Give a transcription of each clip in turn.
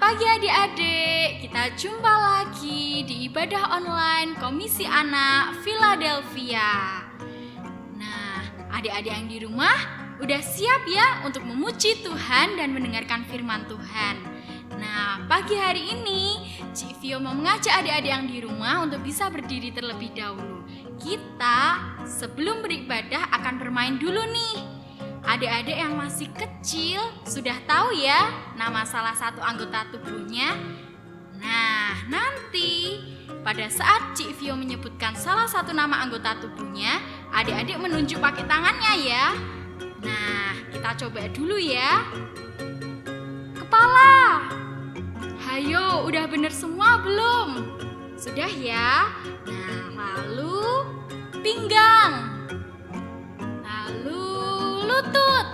pagi adik-adik, kita jumpa lagi di ibadah online Komisi Anak Philadelphia. Nah, adik-adik yang di rumah udah siap ya untuk memuji Tuhan dan mendengarkan firman Tuhan. Nah, pagi hari ini Cik Vio mau mengajak adik-adik yang di rumah untuk bisa berdiri terlebih dahulu. Kita sebelum beribadah akan bermain dulu nih. Adik-adik yang masih kecil sudah tahu ya nama salah satu anggota tubuhnya? Nah, nanti pada saat Cik Vio menyebutkan salah satu nama anggota tubuhnya, adik-adik menunjuk pakai tangannya ya. Nah, kita coba dulu ya. Kepala. Hayo, udah bener semua belum? Sudah ya? Nah, lalu pinggang. Lutut,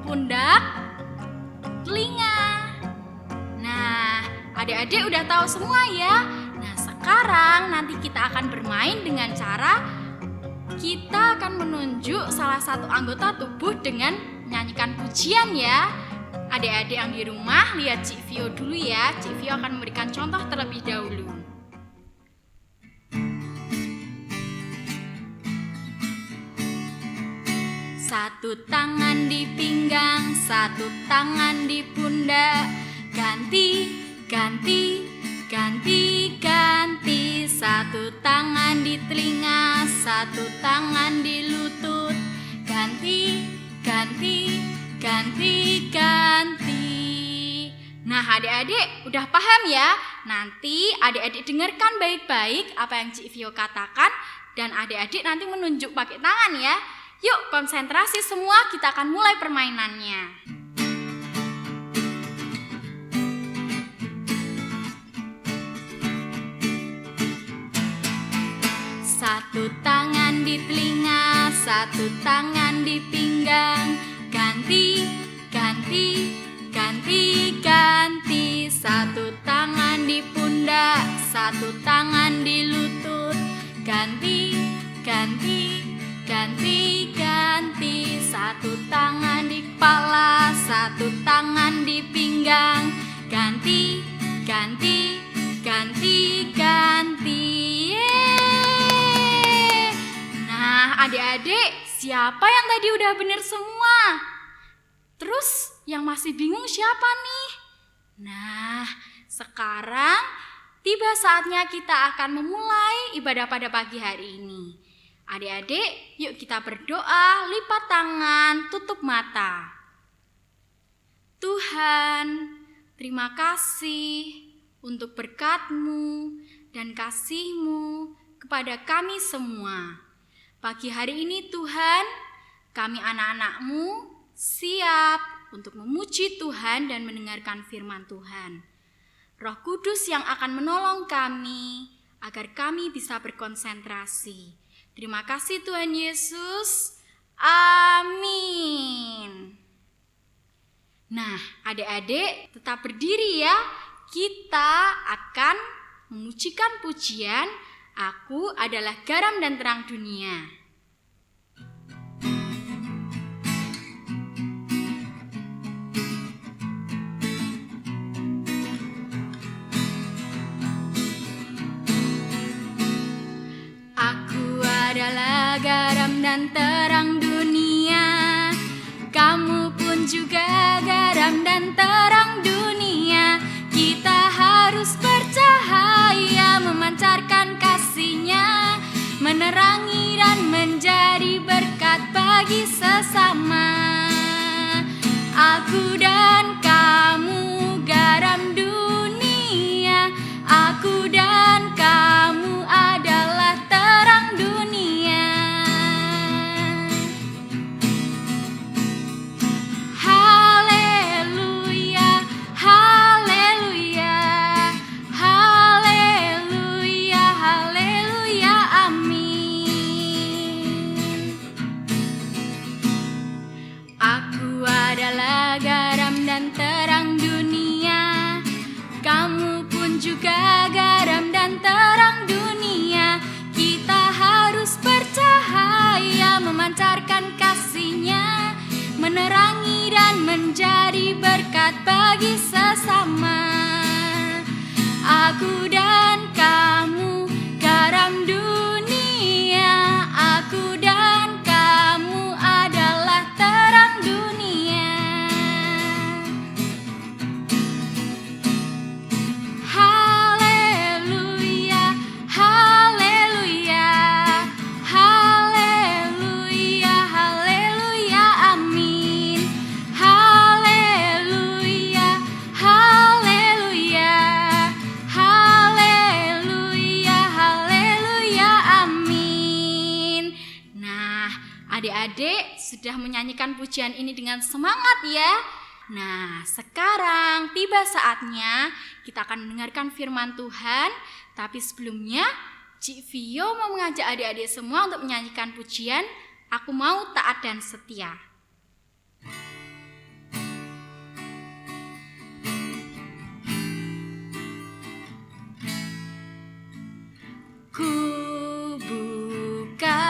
pundak, telinga. Nah, adik-adik udah tahu semua ya. Nah, sekarang nanti kita akan bermain dengan cara kita akan menunjuk salah satu anggota tubuh dengan menyanyikan pujian ya. Adik-adik yang di rumah lihat Cik Vio dulu ya. Cik Vio akan memberikan contoh terlebih dahulu. Satu tangan di pinggang, satu tangan di pundak. Ganti, ganti, ganti, ganti. Satu tangan di telinga, satu tangan di lutut. Ganti, ganti, ganti, ganti. Nah, adik-adik udah paham ya? Nanti adik-adik dengarkan baik-baik apa yang Cik Vio katakan. Dan adik-adik nanti menunjuk pakai tangan ya. Yuk konsentrasi semua, kita akan mulai permainannya. Satu tangan di telinga, satu tangan di pinggang. Ganti, ganti, ganti, ganti. Satu tangan di pundak, satu tangan di lutut. Ganti, ganti, ganti, ganti. Satu tangan di kepala, satu tangan di pinggang. Ganti, ganti, ganti, ganti. Yeay. Nah, adik-adik, siapa yang tadi udah bener semua? Terus yang masih bingung siapa nih? Nah, sekarang tiba saatnya kita akan memulai ibadah pada pagi hari ini. Adik-adik, yuk kita berdoa, lipat tangan, tutup mata. Tuhan, terima kasih untuk berkat-Mu dan kasih-Mu kepada kami semua. Pagi hari ini Tuhan, kami anak-anak-Mu siap untuk memuji Tuhan dan mendengarkan firman Tuhan. Roh Kudus yang akan menolong kami agar kami bisa berkonsentrasi. Terima kasih Tuhan Yesus. Amin. Nah, adik-adik tetap berdiri ya. Kita akan memujikan pujian, Aku adalah garam dan terang dunia. Adalah garam dan terang dunia. Kamu pun juga garam dan terang dunia. Kita harus bercahaya, memancarkan kasih-Nya, menerangi dan menjadi berkat bagi sesama. Aku dan kamu garam dunia. Aku dan kamu adalah terang dunia. Juga garam dan terang dunia. Kita harus bercahaya, memancarkan kasih-Nya, menerangi dan menjadi berkat bagi sesama. Aku dan kamu garam dunia, aku dan kamu adalah terang dunia. Haleluya, haleluya, haleluya, haleluya, amin. Haleluya, haleluya, haleluya, haleluya, amin. Nah, adik-adik sudah menyanyikan pujian ini dengan semangat ya. Nah, sekarang tiba saatnya kita akan mendengarkan firman Tuhan. Tapi sebelumnya, Cik Vio mau mengajak adik-adik semua untuk menyanyikan pujian Aku Mau Taat dan Setia. Ku buka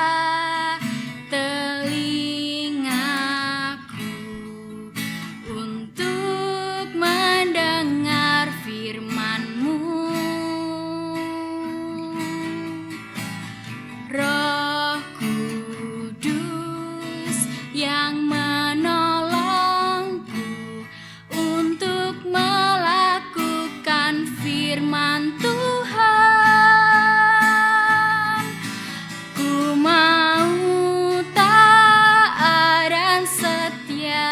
telingaku untuk mendengar firman-Mu. Roh Kudus yang menolongku untuk melakukan firman Tuhan. Ku mau taat dan setia,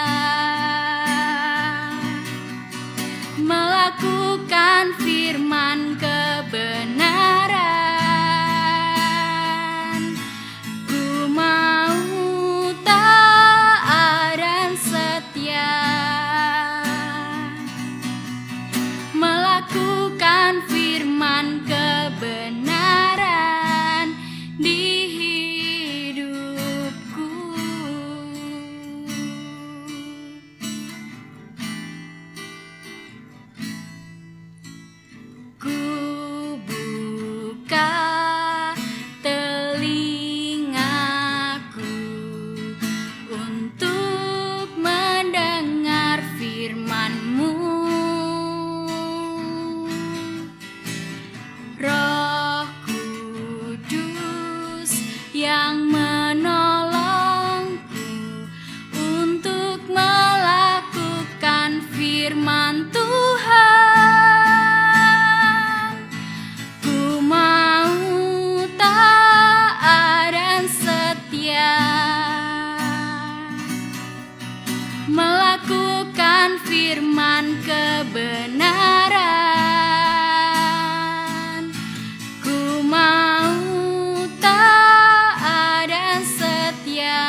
melakukan firman kebenaran. Ku mau taat dan setia, melakukan firman kebenaran di hidupku. Ku buka telingaku untuk mendengar firman-Mu. Roh Kudus yang menolongku untuk melakukan firman Tuhan. Ku mau taat dan setia, melakukan firman kebenaran. Ku mau taat dan setia,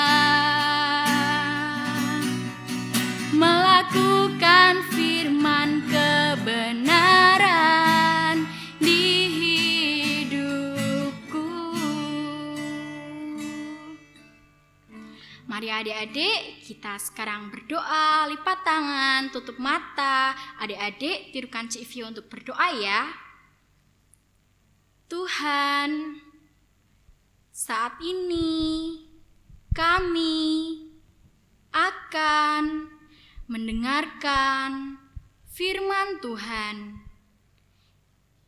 melakukan firman kebenaran di hidupku. Mari adik-adik, kita sekarang berdoa, lipat tangan, tutup mata. Adik-adik, tirukan Cik Vio untuk berdoa ya. Tuhan, saat ini kami akan mendengarkan firman Tuhan.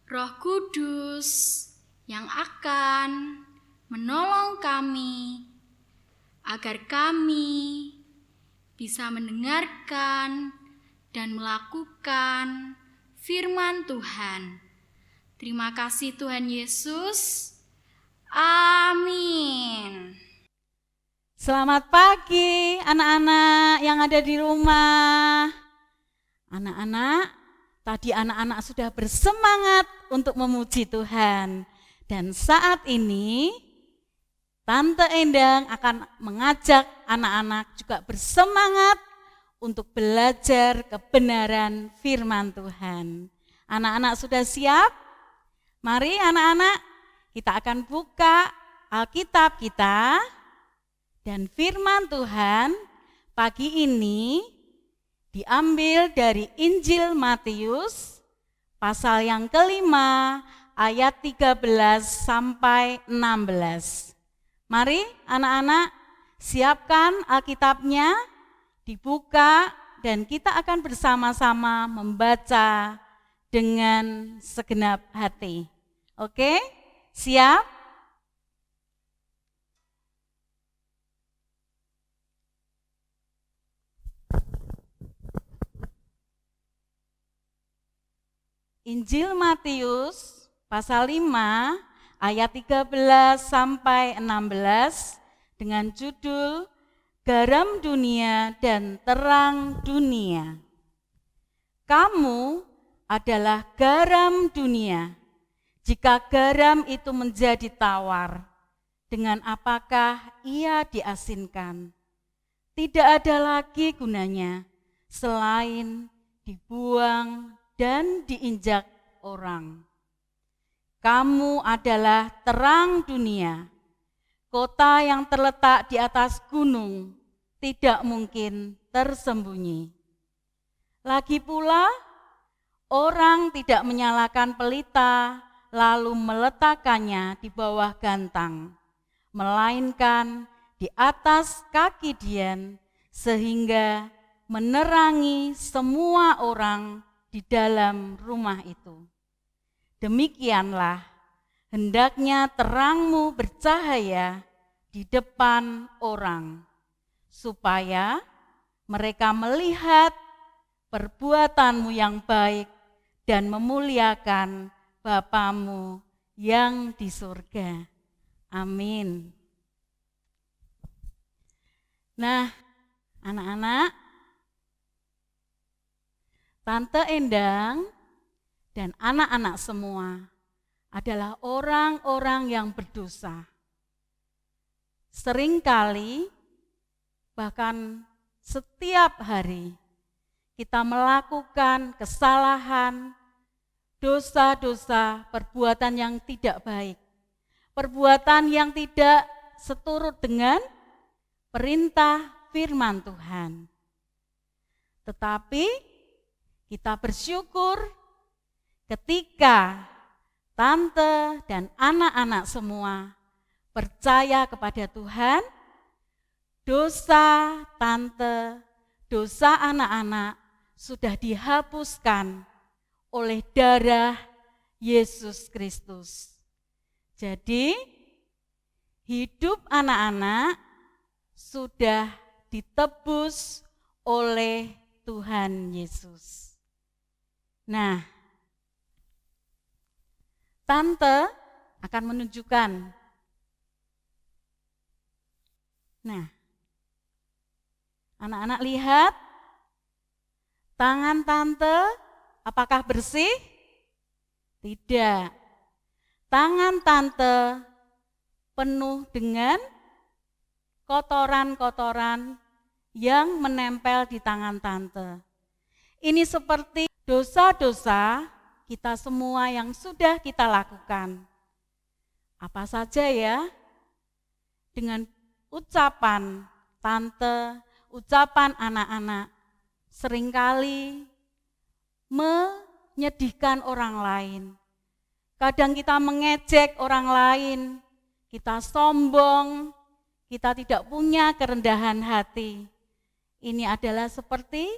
Roh Kudus yang akan menolong kami agar kami bisa mendengarkan dan melakukan firman Tuhan. Terima kasih Tuhan Yesus. Amin. Selamat pagi anak-anak yang ada di rumah. Anak-anak, tadi anak-anak sudah bersemangat untuk memuji Tuhan. Dan saat ini Tante Endang akan mengajak anak-anak juga bersemangat untuk belajar kebenaran firman Tuhan. Anak-anak sudah siap? Mari anak-anak, kita akan buka Alkitab kita. Dan firman Tuhan pagi ini diambil dari Injil Matius pasal yang kelima ayat 13 sampai 16. Mari anak-anak siapkan Alkitabnya, dibuka dan kita akan bersama-sama membaca dengan segenap hati. Oke? Siap? Injil Matius pasal 5 ayat 13 sampai 16 dengan judul Garam Dunia dan Terang Dunia. Kamu adalah garam dunia. Jika garam itu menjadi tawar, dengan apakah ia diasinkan? Tidak ada lagi gunanya selain dibuang dan diinjak orang. Kamu adalah terang dunia. Kota yang terletak di atas gunung tidak mungkin tersembunyi. Lagi pula, orang tidak menyalakan pelita lalu meletakkannya di bawah gantang, melainkan di atas kaki dian sehingga menerangi semua orang di dalam rumah itu. Demikianlah hendaknya terangmu bercahaya di depan orang, supaya mereka melihat perbuatanmu yang baik dan memuliakan Bapamu yang di surga. Amin. Nah, anak-anak, Tante Endang dan anak-anak semua adalah orang-orang yang berdosa. Seringkali, bahkan setiap hari, kita melakukan kesalahan, dosa-dosa, perbuatan yang tidak baik, perbuatan yang tidak seturut dengan perintah firman Tuhan. Tetapi kita bersyukur ketika Tante dan anak-anak semua percaya kepada Tuhan, dosa Tante, dosa anak-anak sudah dihapuskan oleh darah Yesus Kristus. Jadi, hidup anak-anak sudah ditebus oleh Tuhan Yesus. Nah, Tante akan menunjukkan. Nah, anak-anak lihat, tangan Tante apakah bersih? Tidak. Tangan Tante penuh dengan kotoran-kotoran yang menempel di tangan Tante. Ini seperti dosa-dosa kita semua yang sudah kita lakukan. Apa saja ya? Dengan ucapan Tante, ucapan anak-anak, seringkali menyedihkan orang lain. Kadang kita mengejek orang lain, kita sombong, kita tidak punya kerendahan hati. Ini adalah seperti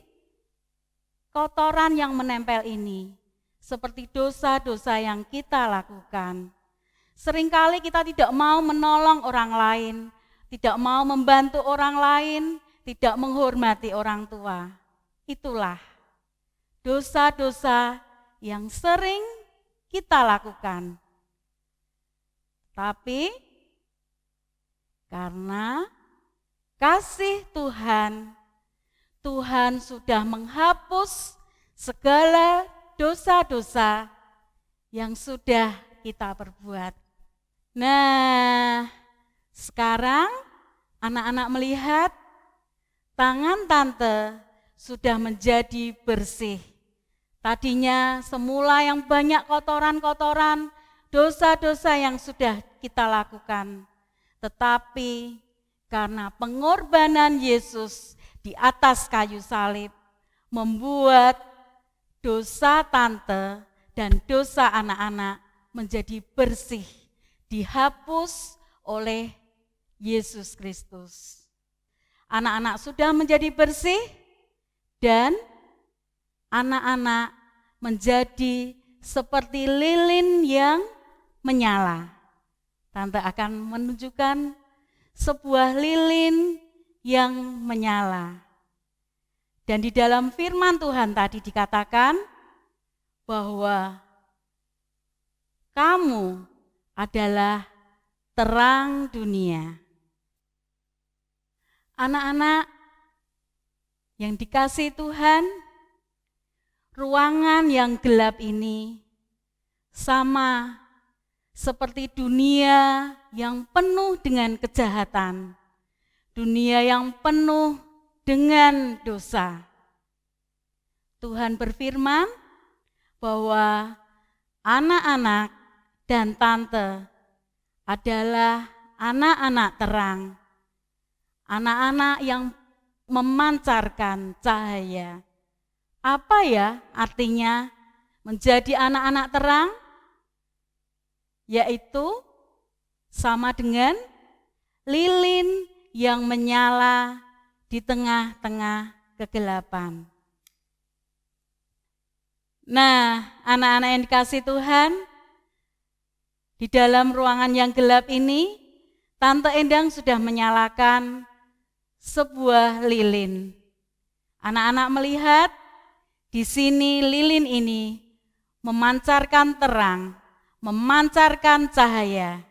kotoran yang menempel ini, seperti dosa-dosa yang kita lakukan. Seringkali kita tidak mau menolong orang lain, tidak mau membantu orang lain, tidak menghormati orang tua. Itulah dosa-dosa yang sering kita lakukan. Tapi karena kasih Tuhan, Tuhan sudah menghapus segala dosa-dosa yang sudah kita perbuat. Nah, sekarang anak-anak melihat tangan Tante sudah menjadi bersih. Tadinya semula yang banyak kotoran-kotoran, dosa-dosa yang sudah kita lakukan. Tetapi karena pengorbanan Yesus di atas kayu salib, membuat dosa Tante dan dosa anak-anak menjadi bersih, dihapus oleh Yesus Kristus. Anak-anak sudah menjadi bersih dan anak-anak menjadi seperti lilin yang menyala. Tante akan menunjukkan sebuah lilin yang menyala. Dan di dalam firman Tuhan tadi dikatakan bahwa kamu adalah terang dunia. Anak-anak yang dikasihi Tuhan, ruangan yang gelap ini sama seperti dunia yang penuh dengan kejahatan, dunia yang penuh dengan dosa. Tuhan berfirman bahwa anak-anak dan tante adalah anak-anak terang, anak-anak yang memancarkan cahaya. Apa ya artinya menjadi anak-anak terang? Yaitu sama dengan lilin yang menyala di tengah-tengah kegelapan. Nah, anak-anak yang dikasihi Tuhan, di dalam ruangan yang gelap ini, Tante Endang sudah menyalakan sebuah lilin. Anak-anak melihat di sini lilin ini memancarkan terang, memancarkan cahaya.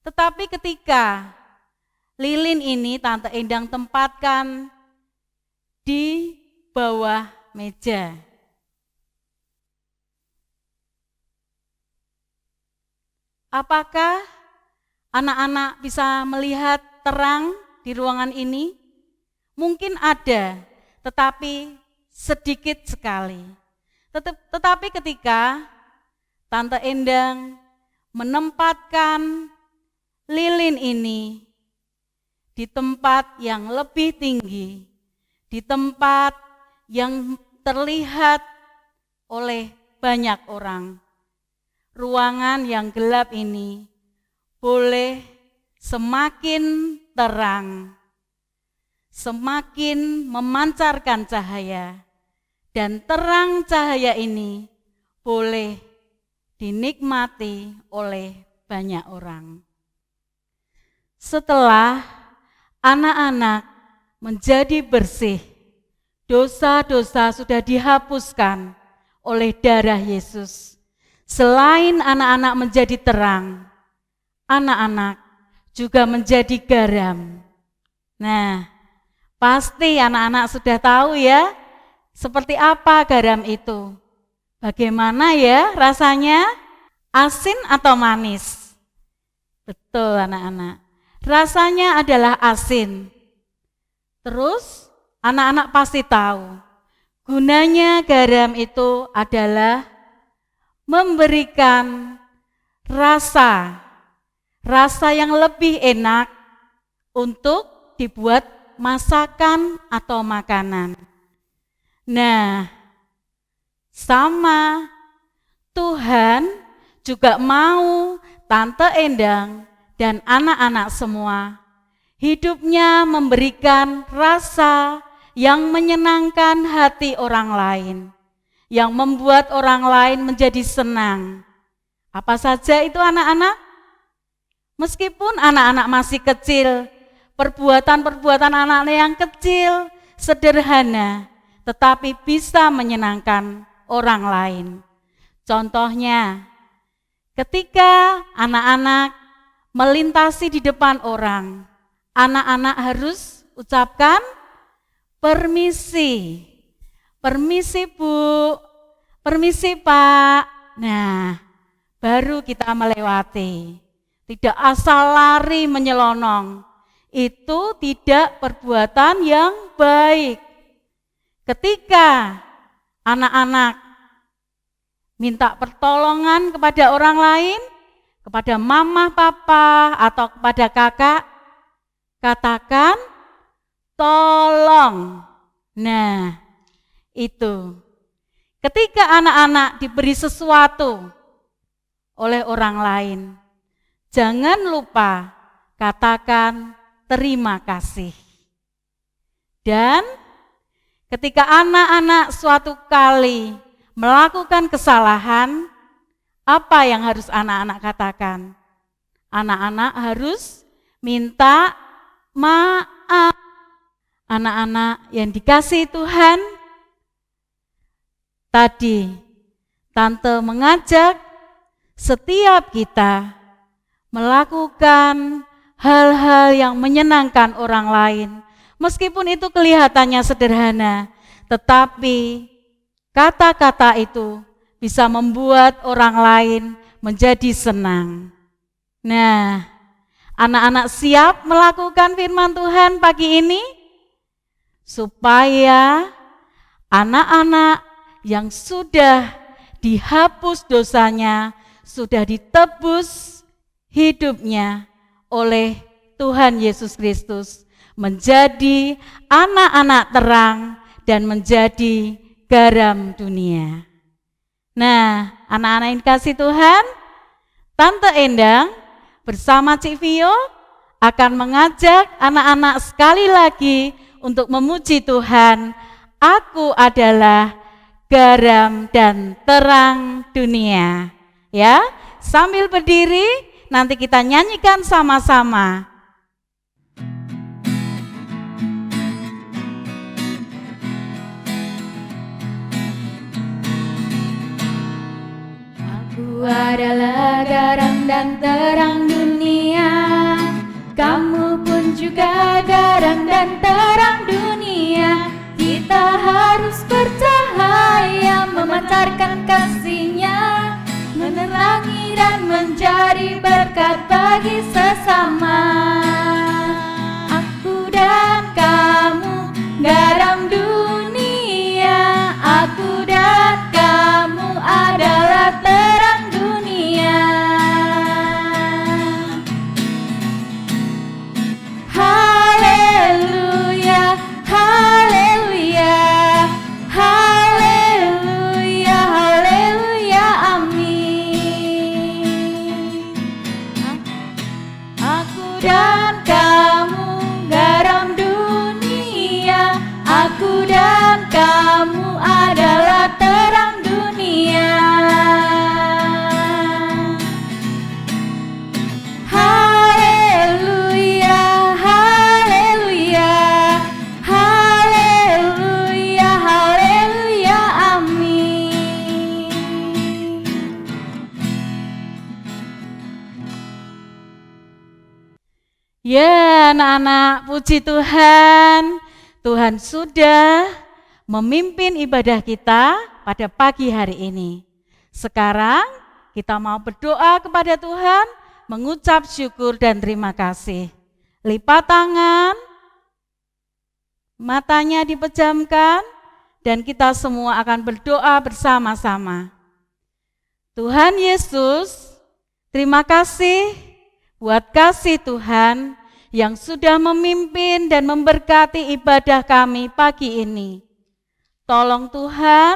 Tetapi ketika lilin ini Tante Endang tempatkan di bawah meja, apakah anak-anak bisa melihat terang di ruangan ini? Mungkin ada, tetapi sedikit sekali. Tetapi ketika Tante Endang menempatkan lilin ini di tempat yang lebih tinggi, di tempat yang terlihat oleh banyak orang, ruangan yang gelap ini boleh semakin terang, semakin memancarkan cahaya, dan terang cahaya ini boleh dinikmati oleh banyak orang. Setelah anak-anak menjadi bersih, dosa-dosa sudah dihapuskan oleh darah Yesus. Selain anak-anak menjadi terang, anak-anak juga menjadi garam. Nah, pasti anak-anak sudah tahu ya, seperti apa garam itu. Bagaimana ya rasanya? Asin atau manis? Betul anak-anak, rasanya adalah asin. Terus anak-anak pasti tahu, gunanya garam itu adalah memberikan rasa yang lebih enak untuk dibuat masakan atau makanan. Nah, sama Tuhan juga mau Tante Endang dan anak-anak semua hidupnya memberikan rasa yang menyenangkan hati orang lain, yang membuat orang lain menjadi senang. Apa saja itu anak-anak? Meskipun anak-anak masih kecil, perbuatan-perbuatan anak-anak yang kecil, sederhana, tetapi bisa menyenangkan orang lain. Contohnya, ketika anak-anak melintasi di depan orang, anak-anak harus ucapkan permisi. Permisi Bu, permisi Pak. Nah, baru kita melewati. Tidak asal lari menyelonong. Itu tidak perbuatan yang baik. Ketika anak-anak minta pertolongan kepada orang lain, kepada mama, papa, atau kepada kakak, katakan tolong. Nah, itu. Ketika anak-anak diberi sesuatu oleh orang lain, jangan lupa katakan terima kasih. Dan Ketika anak-anak suatu kali melakukan kesalahan, apa yang harus anak-anak katakan? Anak-anak harus minta maaf. Anak-anak yang dikasihi Tuhan, tadi Tante mengajak setiap kita melakukan hal-hal yang menyenangkan orang lain. Meskipun itu kelihatannya sederhana, tetapi kata-kata itu bisa membuat orang lain menjadi senang. Nah, anak-anak siap melakukan firman Tuhan pagi ini? Supaya anak-anak yang sudah dihapus dosanya, sudah ditebus hidupnya oleh Tuhan Yesus Kristus, menjadi anak-anak terang dan menjadi garam dunia. Nah, anak-anak yang kasih Tuhan, Tante Endang bersama Cik Vio akan mengajak anak-anak sekali lagi untuk memuji Tuhan. Aku adalah garam dan terang dunia. Ya, sambil berdiri nanti kita nyanyikan sama-sama. Aku adalah garam dan terang dunia. Kamu pun juga garam dan terang dunia. Kita harus bercahaya, memancarkan kasih-Nya, menerangi dan menjadi berkat bagi sesama. Aku dan kamu garam dunia. Aku dan kamu adalah terang dunia. Haleluya, haleluya, haleluya, haleluya, amin. Aku dan kamu garam dunia. Aku dan kamu adalah terang dunia. Haleluya, haleluya, haleluya, haleluya, amin. Ya, anak-anak, puji Tuhan. Tuhan sudah memimpin ibadah kita pada pagi hari ini. Sekarang kita mau berdoa kepada Tuhan, mengucap syukur dan terima kasih. Lipat tangan, matanya dipejamkan, dan kita semua akan berdoa bersama-sama. Tuhan Yesus, terima kasih buat kasih Tuhan yang sudah memimpin dan memberkati ibadah kami pagi ini. Tolong Tuhan,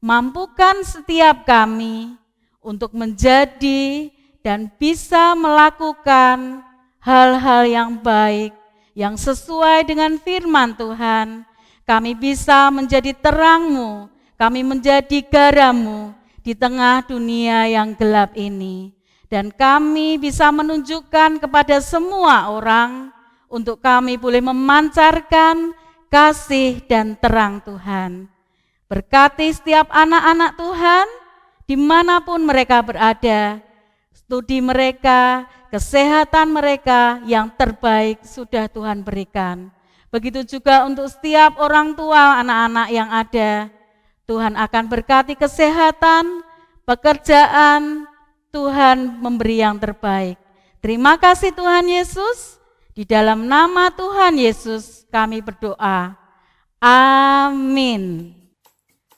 mampukan setiap kami untuk menjadi dan bisa melakukan hal-hal yang baik, yang sesuai dengan firman Tuhan. Kami bisa menjadi terang-Mu, kami menjadi garam-Mu di tengah dunia yang gelap ini. Dan kami bisa menunjukkan kepada semua orang untuk kami boleh memancarkan kasih dan terang Tuhan. Berkati setiap anak-anak Tuhan dimanapun mereka berada, studi mereka, kesehatan mereka yang terbaik sudah Tuhan berikan. Begitu juga untuk setiap orang tua anak-anak yang ada, Tuhan akan berkati kesehatan, pekerjaan, Tuhan memberi yang terbaik. Terima kasih Tuhan Yesus, di dalam nama Tuhan Yesus kami berdoa. Amin.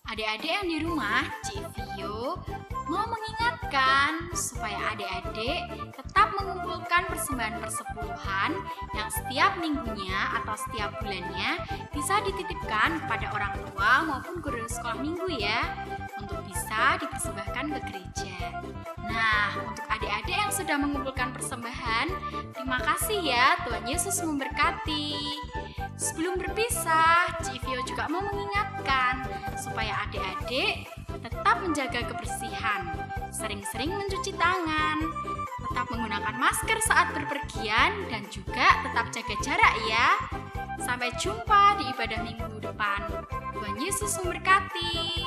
Adik-adik yang di rumah, Cik Vio mau mengingatkan supaya adik-adik tetap mengumpulkan persembahan persepuluhan yang setiap minggunya atau setiap bulannya bisa dititipkan kepada orang tua maupun guru sekolah minggu ya, untuk bisa dipersembahkan ke gereja. Nah, untuk adik-adik yang sudah mengumpulkan persembahan, terima kasih ya, Tuhan Yesus memberkati. Sebelum berpisah, Civio juga mau mengingatkan supaya adik-adik tetap menjaga kebersihan, sering-sering mencuci tangan, tetap menggunakan masker saat berpergian, dan juga tetap jaga jarak ya. Sampai jumpa di ibadah minggu depan. Tuhan Yesus memberkati.